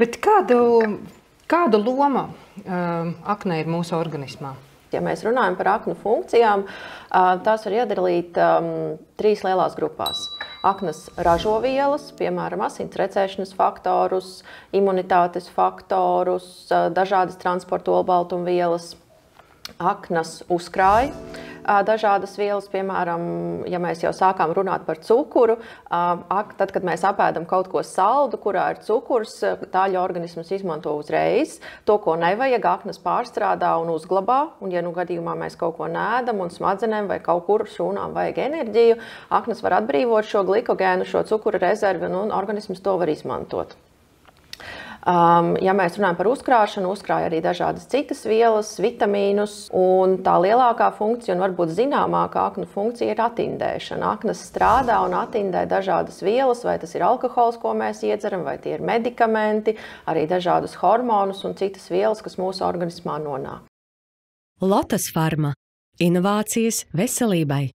Bet kāda loma aknei ir mūsu organismā? Ja mēs runājam par aknu funkcijām, tās var iedalīt trīs lielās grupās. Aknas ražovielas, piemēram, asins recēšanas faktorus, imunitātes faktorus, dažādas transporta olbaltumvielas, aknas uzkrāja. Dažādas vielas, piemēram, ja mēs jau sākām runāt par cukuru, tad, kad mēs apēdam kaut ko saldu, kurā ir cukurs, tāļu organisms izmanto uzreiz. To, ko nevajag, aknas pārstrādā un uzglabā. Un, ja nu gadījumā mēs kaut ko neēdam un smadzenēm vai kaut kur šūnām vajag enerģiju, aknas var atbrīvot šo glikogēnu, šo cukura rezervi, un organisms to var izmantot. Ja mēs runājam par uzkrāšanu, uzkrāja arī dažādas citas vielas, vitamīnus, un tā lielākā funkcija un varbūt zināmākā aknu funkcija ir atindēšana. Aknas strādā un atindē dažādas vielas, vai tas ir alkohols, ko mēs iedzeram, vai tie ir medikamenti, arī dažādus hormonus un citas vielas, kas mūsu organismā nonāk. Lotas Pharma – inovācijas veselībai.